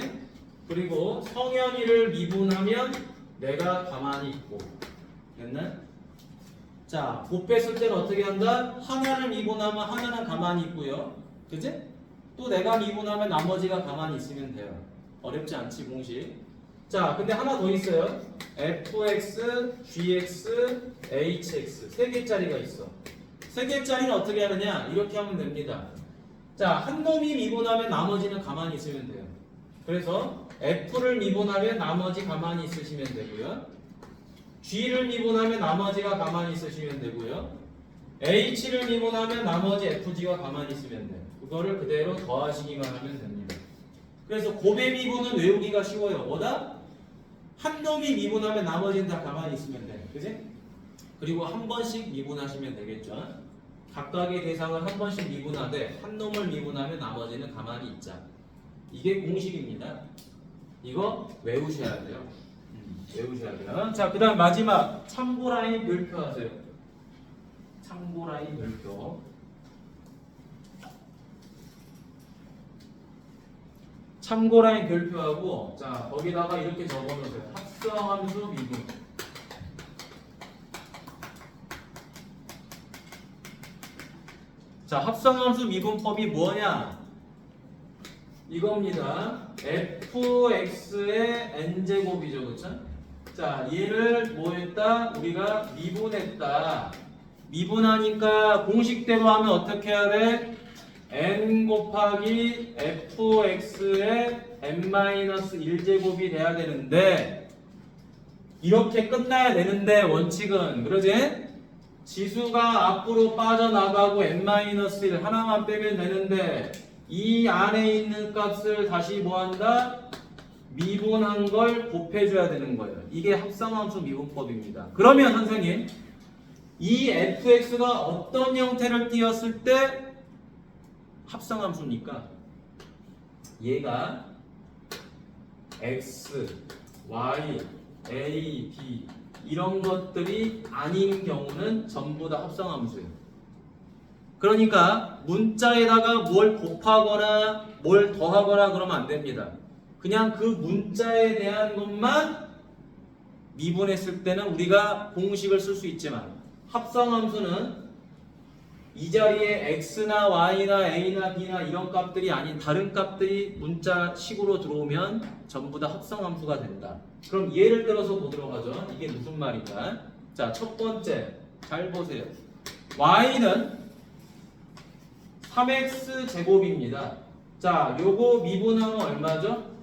그리고 성현이를 미분하면 내가 가만히 있고. 됐나? 자, 곱했을 때는 어떻게 한다? 하나를 미분하면 하나는 가만히 있고요. 그지? 또 내가 미분하면 나머지가 가만히 있으면 돼요. 어렵지 않지, 공식. 자, 근데 하나 더 있어요. fx, gx, hx. 세 개짜리가 있어. 세 개짜리는 어떻게 하느냐? 이렇게 하면 됩니다. 자, 한 놈이 미분하면 나머지는 가만히 있으면 돼요. 그래서 f를 미분하면 나머지 가만히 있으시면 되고요. g를 미분하면 나머지가 가만히 있으시면 되고요. h를 미분하면 나머지 fg가 가만히 있으면 돼요. 그거를 그대로 더하시기만 하면 됩니다. 그래서 곱의 미분은 외우기가 쉬워요. 뭐다? 한 놈이 미분하면 나머지는 다 가만히 있으면 돼. 그지? 그리고 한 번씩 미분하시면 되겠죠. 각각의 대상을 한 번씩 미분하되 한 놈을 미분하면 나머지는 가만히 있자. 이게 공식입니다. 이거 외우셔야 돼요. 외우셔야 돼요. 자, 그 다음 마지막 참고라인 별표 하세요. 참고라인 별표. 참고라인 별표하고, 자, 거기다가 이렇게 적어놓으세요. 합성함수 미분. 자, 합성함수 미분법이 뭐냐? 이겁니다. fx의 n제곱이죠. 그쵸? 자, 얘를 뭐 했다? 우리가 미분했다. 미분하니까 공식대로 하면 어떻게 해야 돼? n 곱하기 fx의 n-1제곱이 돼야 되는데 이렇게 끝나야 되는데 원칙은 그러지? 지수가 앞으로 빠져나가고 n-1 하나만 빼면 되는데 이 안에 있는 값을 다시 뭐한다? 미분한 걸 곱해줘야 되는 거예요. 이게 합성함수 미분법입니다. 그러면 선생님 이 fx가 어떤 형태를 띄었을 때 합성함수니까 얘가 x, y, a, b 이런 것들이 아닌 경우는 전부 다 합성함수예요. 그러니까 문자에다가 뭘 곱하거나 뭘 더하거나 그러면 안 됩니다. 그냥 그 문자에 대한 것만 미분했을 때는 우리가 공식을 쓸 수 있지만 합성함수는 이 자리에 x나 y나 a나 b나 이런 값들이 아닌 다른 값들이 문자식으로 들어오면 전부 다 합성함수가 된다. 그럼 예를 들어서 보도록 하죠. 이게 무슨 말인가? 자, 첫 번째 잘 보세요. y는 3x 제곱입니다. 자, 요거 미분하면 얼마죠?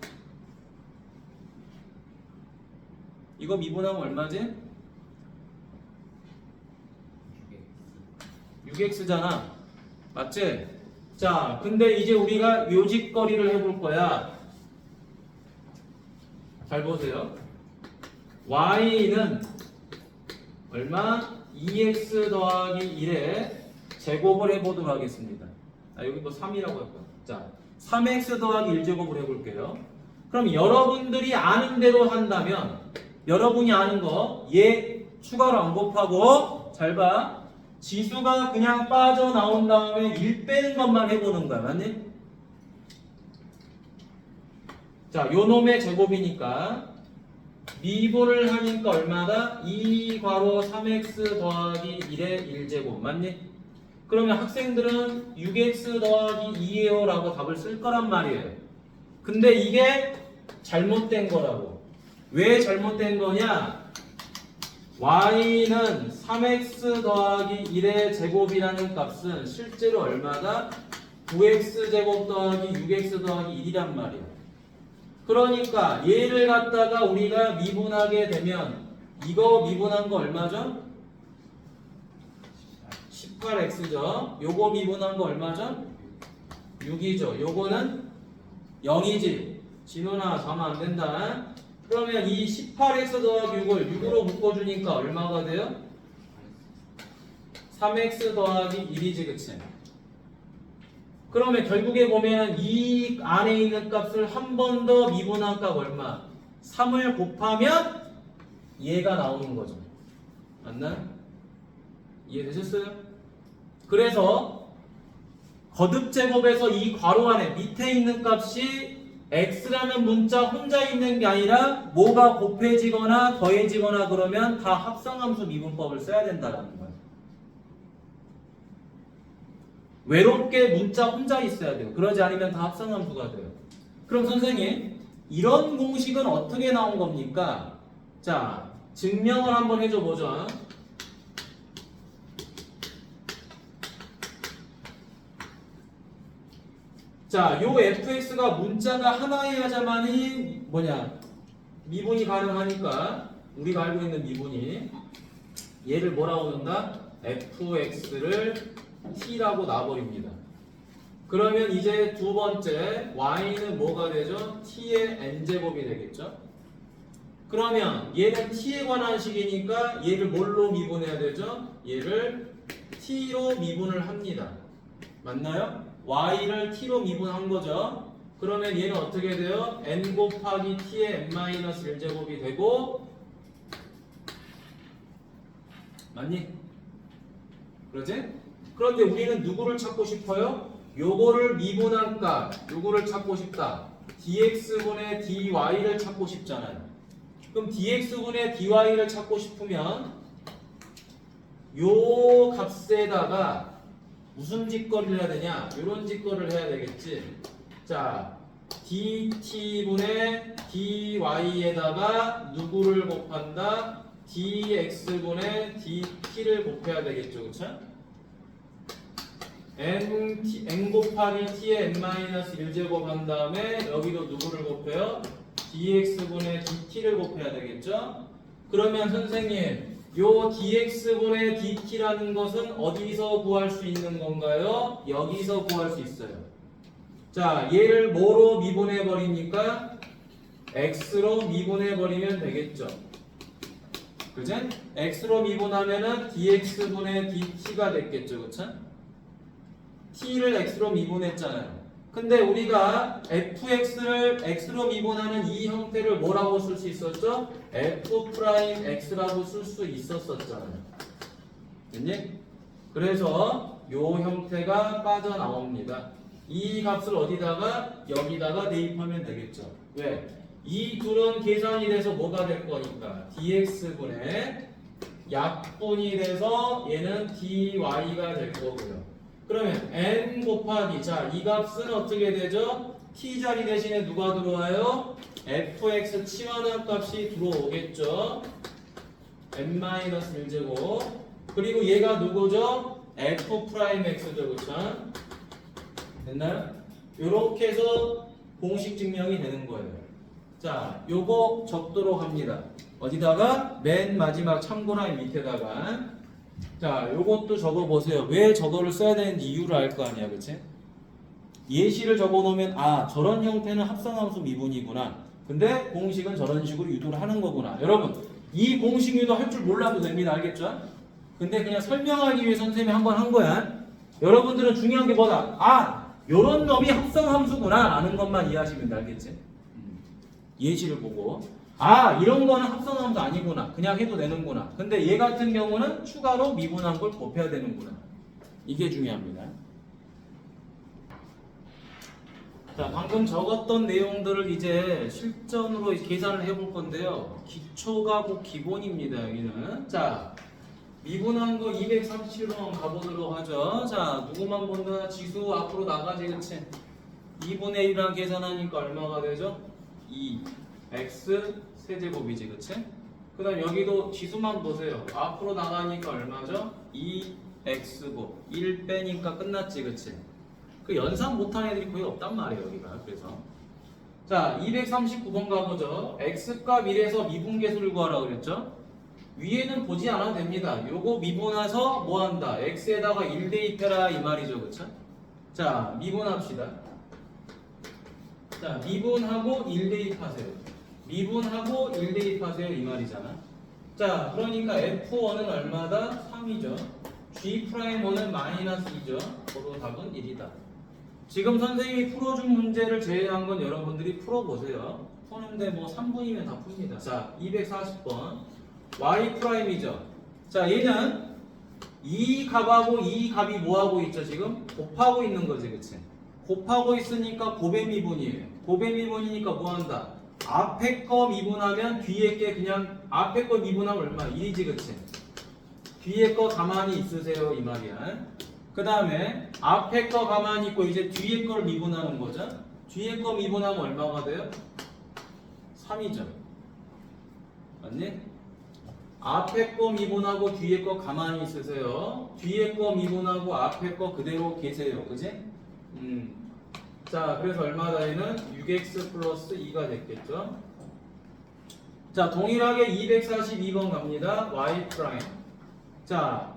이거 미분하면 얼마지? 6x잖아. 맞지? 자, 근데 이제 우리가 요짓거리를 해볼 거야. 잘 보세요. y는 얼마? 2x 더하기 1에 제곱을 해보도록 하겠습니다. 여기 뭐 3이라고 할 거야. 자, 3x 더하기 1제곱을 해볼게요. 그럼 여러분들이 아는 대로 한다면 여러분이 아는 거 얘 추가로 안 곱하고 잘 봐. 지수가 그냥 빠져나온 다음에 1 빼는 것만 해보는 거야. 맞니? 자, 요 놈의 제곱이니까 미분을 하니까 얼마다? 2 괄호 3x 더하기 1의 1제곱. 맞니? 그러면 학생들은 6x 더하기 2예요 라고 답을 쓸 거란 말이에요. 근데 이게 잘못된 거라고. 왜 잘못된 거냐? y는 3x 더하기 1의 제곱이라는 값은 실제로 얼마다? 9x 제곱 더하기 6x 더하기 1이란 말이에요. 그러니까 얘를 갖다가 우리가 미분하게 되면 이거 미분한 거 얼마죠? 18x죠. 요거 미분한 거 얼마죠? 6이죠. 요거는 0이지. 진호나 가면 안 된다. 그러면 이 18x 더하기 6을 6으로 묶어주니까 얼마가 돼요? 3x 더하기 1이지, 그치? 그러면 결국에 보면 이 안에 있는 값을 한 번 더 미분한 값 얼마? 3을 곱하면 얘가 나오는 거죠. 맞나요? 이해되셨어요? 그래서 거듭제곱에서 이 괄호 안에 밑에 있는 값이 x라는 문자 혼자 있는 게 아니라 뭐가 곱해지거나 더해지거나 그러면 다 합성함수 미분법을 써야 된다는 거예요. 외롭게 문자 혼자 있어야 돼요. 그러지 않으면 다 합성함수가 돼요. 그럼 선생님, 이런 공식은 어떻게 나온 겁니까? 자, 증명을 한번 해줘 보죠. 자, 요 fx가 문자가 하나여야만이 미분이 가능하니까 우리가 알고 있는 미분이 얘를 뭐라고 넣는다? fx를 t라고 놔버립니다. 그러면 이제 두 번째 y는 뭐가 되죠? t의 n제곱이 되겠죠? 그러면 얘는 t에 관한 식이니까 얘를 뭘로 미분해야 되죠? 얘를 t로 미분을 합니다. 맞나요? y를 t로 미분한 거죠. 그러면 얘는 어떻게 돼요? n 곱하기 t의 n-1제곱이 되고, 맞니? 그러지? 그런데 우리는 누구를 찾고 싶어요? 요거를 미분한 값, 요거를 찾고 싶다. dx분의 dy를 찾고 싶잖아요. 그럼 dx분의 dy를 찾고 싶으면 요 값에다가 무슨 짓거리를 해야 되냐? 요런 짓거리를 해야 되겠지. 자, dt분의 dy에다가 누구를 곱한다? dx분의 dt를 곱해야 되겠죠. 그쵸? n 곱하기 t의 n-1제곱 한 다음에 여기도 누구를 곱해요? dx분의 dt를 곱해야 되겠죠? 그러면 선생님, 요 dx분의 dt라는 것은 어디서 구할 수 있는 건가요? 여기서 구할 수 있어요. 자, 얘를 뭐로 미분해 버립니까? x로 미분해 버리면 되겠죠. 그죠? x로 미분하면은 dx분의 dt가 됐겠죠. 그쵸? t를 x로 미분했잖아요. 근데 우리가 fx를 x로 미분하는 이 형태를 뭐라고 쓸 수 있었죠? f'x라고 쓸 수 있었잖아요. 됐니? 그래서 요 형태가 빠져나옵니다. 이 값을 어디다가? 여기다가 대입하면 되겠죠. 왜? 이 둘은 계산이 돼서 뭐가 될 거니까 dx분의 약분이 돼서 얘는 dy가 될 거고요. 그러면 n 곱하기, 자, 이 값은 어떻게 되죠? t자리 대신에 누가 들어와요? fx 치환한 값이 들어오겠죠. n-1제곱. 그리고 얘가 누구죠? f'x죠. 그쵸? 됐나요? 요렇게 해서 공식 증명이 되는 거예요. 자, 요거 적도록 합니다. 어디다가? 맨 마지막 참고라인 밑에다가. 자, 요것도 적어보세요. 왜 저거를 써야 되는지 이유를 알 거 아니야, 그치? 예시를 적어놓으면 아, 저런 형태는 합성함수 미분이구나. 근데 공식은 저런 식으로 유도를 하는 거구나. 여러분, 이 공식 유도 할 줄 몰라도 됩니다. 알겠죠? 근데 그냥 설명하기 위해 선생님이 한 번 한 거야. 여러분들은 중요한 게 뭐다? 아, 요런 놈이 합성함수구나 라는 것만 이해하시면 돼. 알겠지? 예시를 보고 아 이런 거는 합성함수 아니구나 그냥 해도 되는구나 근데 얘 같은 경우는 추가로 미분한 걸 곱해야 되는구나 이게 중요합니다. 자 방금 적었던 내용들을 이제 실전으로 계산을 해볼 건데요 기초가 곧 기본입니다. 여기는 자 미분한 거 237번 가보도록 하죠. 자 누구만 본다 지수 앞으로 나가지 그치 2분의 1이랑 계산하니까 얼마가 되죠? 2x 세제곱이지 그치? 그 다음 여기도 지수만 보세요. 앞으로 나가니까 얼마죠? 2x곱 1 빼니까 끝났지 그치? 그 연산 못한 애들이 거의 없단 말이에요 여기가. 그래서 자 239번 가보죠. x값 1에서 미분계수를 구하라고 그랬죠? 위에는 보지 않아도 됩니다. 요거 미분해서 뭐한다? x에다가 1 대입해라 이 말이죠 그쵸? 자 미분합시다. 자 미분하고 1 대입하세요. 미분하고 1 대입하세요 이 말이잖아. 자 그러니까 F1은 얼마다? 3이죠. G'1은 마이너스 2죠. 바로 답은 1이다. 지금 선생님이 풀어준 문제를 제외한 건 여러분들이 풀어보세요. 푸는데 뭐 3분이면 다 풉니다. 자 240번 Y'이죠. 자 얘는 이 값하고 이 값이 뭐하고 있죠 지금? 곱하고 있는 거지 그치? 곱하고 있으니까 곱의 미분이에요. 곱의 미분이니까 뭐한다? 앞에 거 미분하면 뒤에 게 그냥 앞에 거 미분하면 얼마? 1이지 그치? 뒤에 거 가만히 있으세요 이 말이야. 그 다음에 앞에 거 가만히 있고 이제 뒤에 걸 미분하는 거죠. 뒤에 거 미분하면 얼마가 돼요? 3이죠. 맞니? 앞에 거 미분하고 뒤에 거 가만히 있으세요. 뒤에 거 미분하고 앞에 거 그대로 계세요. 그지? 자, 그래서 얼마다 얘는 6x 플러스 2가 됐겠죠? 자, 동일하게 242번 갑니다. y 프라임. 자,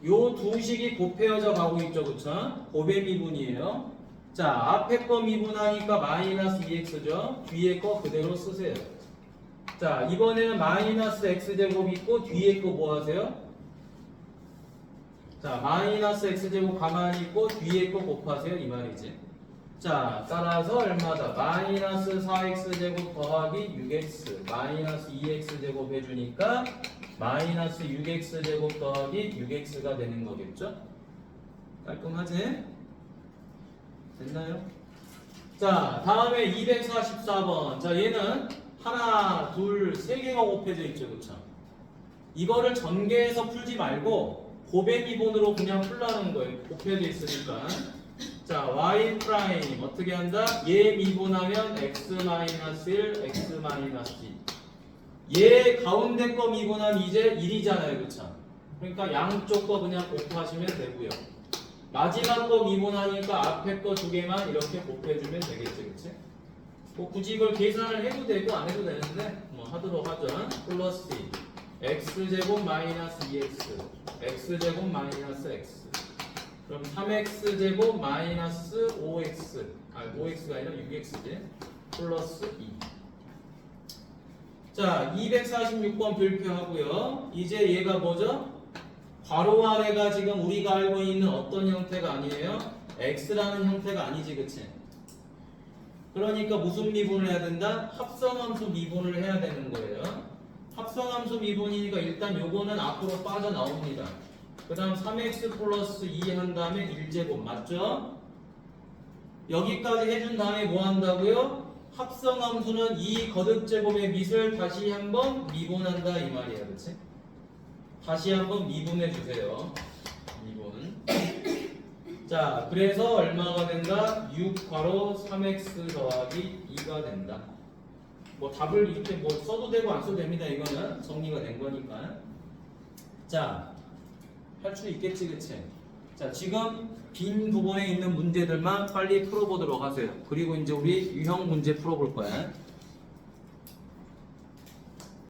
요 두 식이 곱해져 가고 있죠. 그쵸? 곱의 미분이에요. 자, 앞에 거 미분하니까 마이너스 2x죠. 뒤에 거 그대로 쓰세요. 자 이번에는 마이너스 x제곱 있고 뒤에 거 뭐 하세요? 자 마이너스 x제곱 가만히 있고 뒤에 거 곱하세요 이 말이지. 자 따라서 얼마다? 마이너스 4x제곱 더하기 6x 마이너스 2x제곱 해주니까 마이너스 6x제곱 더하기 6x가 되는 거겠죠? 깔끔하지? 됐나요? 자 다음에 244번 자 얘는 하나, 둘, 세 개가 곱해져 있죠, 그쵸? 이거를 전개해서 풀지 말고 곱의 미분으로 그냥 풀라는 거예요. 곱해져 있으니까. 자, y 프라임 어떻게 한다? 얘 미분하면 x-1, x-2. 얘 가운데 거 미분하면 이제 1이잖아요, 그쵸? 그러니까 양쪽 거 그냥 곱하시면 되고요. 마지막 거 미분하니까 앞에 거 두 개만 이렇게 곱해주면 되겠지, 그치? 뭐 굳이 이걸 계산을 해도 되고 안 해도 되는데 뭐 하도록 하죠. 플러스 x제곱 마이너스 2x x제곱 마이너스 x 그럼 3x제곱 마이너스 5x 5x가 아니라 6x지 플러스 2. 자 246번 별표하고요. 이제 얘가 뭐죠? 괄호 아래가 지금 우리가 알고 있는 어떤 형태가 아니에요? x라는 형태가 아니지 그치? 그러니까 무슨 미분을 해야 된다? 합성함수 미분을 해야 되는 거예요. 합성함수 미분이니까 일단 요거는 앞으로 빠져나옵니다. 그 다음 3x 플러스 2 한 다음에 1제곱 맞죠? 여기까지 해준 다음에 뭐 한다고요? 합성함수는 이 거듭제곱의 밑을 다시 한번 미분한다 이 말이야 그치? 다시 한번 미분해 주세요. 미분. 자, 그래서 얼마가 된다? 6 괄호 3x 더하기 2가 된다. 뭐 답을 이렇게 뭐 써도 되고 안 써도 됩니다. 이거는 정리가 된 거니까. 자, 할 수 있겠지, 그치? 자, 지금 빈 부분에 있는 문제들만 빨리 풀어보도록 하세요. 그리고 이제 우리 유형 문제 풀어볼 거야.